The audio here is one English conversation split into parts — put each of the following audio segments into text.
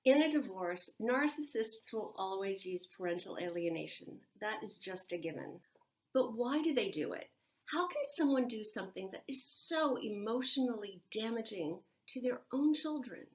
In a divorce, narcissists will always use parental alienation. That is just a given. But why do they do it? How can someone do something that is so emotionally damaging to their own children?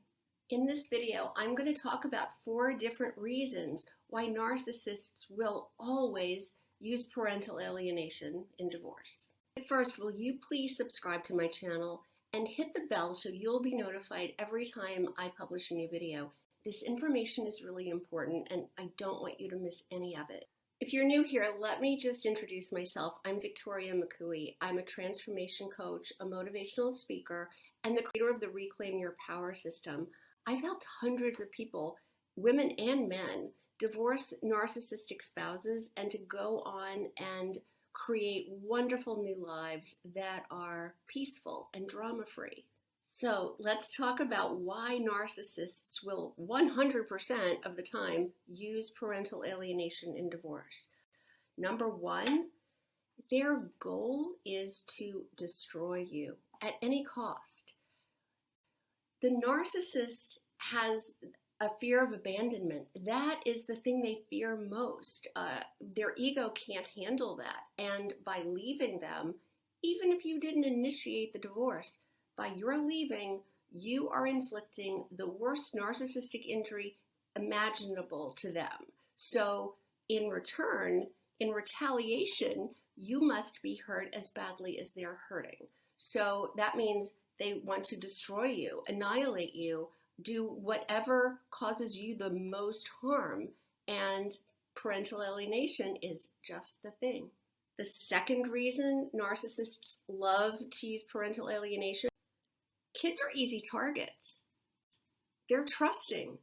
In this video, I'm going to talk about 4 different reasons why narcissists will always use parental alienation in divorce. First, will you please subscribe to my channel and hit the bell so you'll be notified every time I publish a new video. This information is really important and I don't want you to miss any of it. If you're new here, let me just introduce myself. I'm Victoria McCooey. I'm a transformation coach, a motivational speaker, and the creator of the Reclaim Your Power system. I've helped hundreds of people, women and men, divorce narcissistic spouses and to go on and create wonderful new lives that are peaceful and drama-free. So let's talk about why narcissists will 100% of the time use parental alienation in divorce. Number 1, their goal is to destroy you at any cost. The narcissist has a fear of abandonment. That is the thing they fear most. Their ego can't handle that. And by leaving them, even if you didn't initiate the divorce, by your leaving, you are inflicting the worst narcissistic injury imaginable to them. So in return, in retaliation, you must be hurt as badly as they're hurting. So that means they want to destroy you, annihilate you, do whatever causes you the most harm, and parental alienation is just the thing. The second reason narcissists love to use parental alienation, kids are easy targets. They're trusting.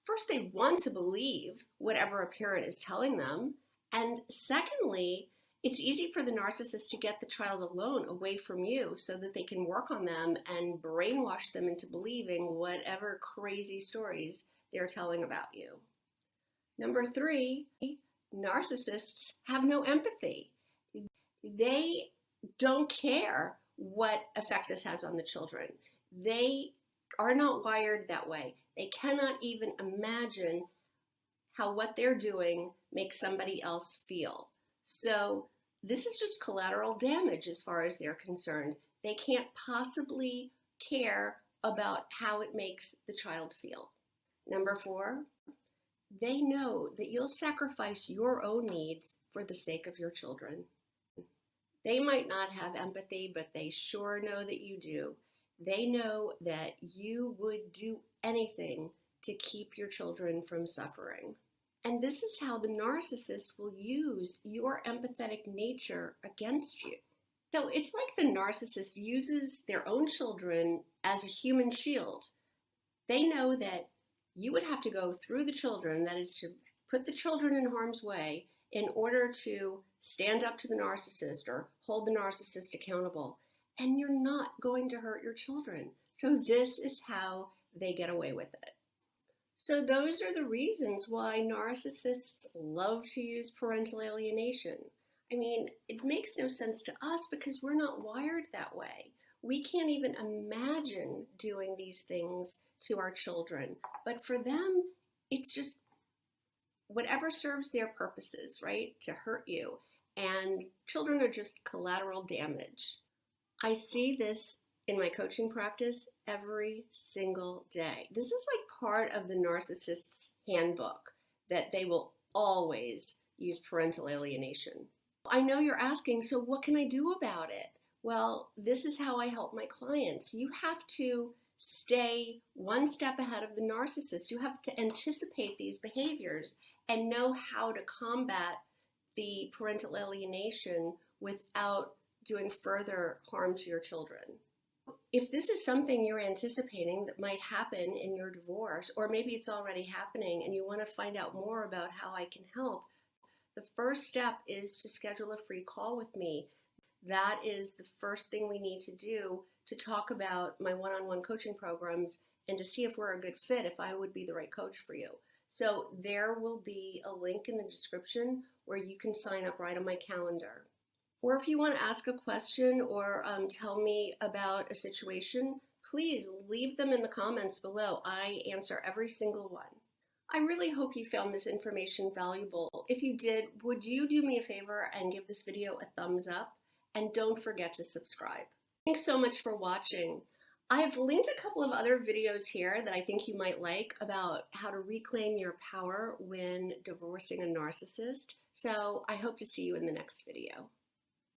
First, they want to believe whatever a parent is telling them, and secondly, it's easy for the narcissist to get the child alone, away from you, so that they can work on them and brainwash them into believing whatever crazy stories they're telling about you. Number 3, narcissists have no empathy. They don't care what effect this has on the children. They are not wired that way. They cannot even imagine how what they're doing makes somebody else feel. So this is just collateral damage as far as they're concerned. They can't possibly care about how it makes the child feel. Number 4, they know that you'll sacrifice your own needs for the sake of your children. They might not have empathy, but they sure know that you do. They know that you would do anything to keep your children from suffering. And this is how the narcissist will use your empathetic nature against you. So it's like the narcissist uses their own children as a human shield. They know that you would have to go through the children, that is to put the children in harm's way, in order to stand up to the narcissist or hold the narcissist accountable. And you're not going to hurt your children. So this is how they get away with it. So those are the reasons why narcissists love to use parental alienation. I mean, it makes no sense to us because we're not wired that way. We can't even imagine doing these things to our children. But for them, it's just whatever serves their purposes, right? To hurt you. And children are just collateral damage. I see this in my coaching practice every single day. This is like part of the narcissist's handbook, that they will always use parental alienation. I know you're asking, so what can I do about it? Well, this is how I help my clients. You have to stay one step ahead of the narcissist. You have to anticipate these behaviors and know how to combat the parental alienation without doing further harm to your children. If this is something you're anticipating that might happen in your divorce, or maybe it's already happening and you want to find out more about how I can help, the first step is to schedule a free call with me. That is the first thing we need to do to talk about my one-on-one coaching programs and to see if we're a good fit, if I would be the right coach for you. So there will be a link in the description where you can sign up right on my calendar. Or if you want to ask a question or tell me about a situation, please leave them in the comments below. I answer every single one. I really hope you found this information valuable. If you did, would you do me a favor and give this video a thumbs up? And don't forget to subscribe. Thanks so much for watching. I have linked a couple of other videos here that I think you might like about how to reclaim your power when divorcing a narcissist. So I hope to see you in the next video.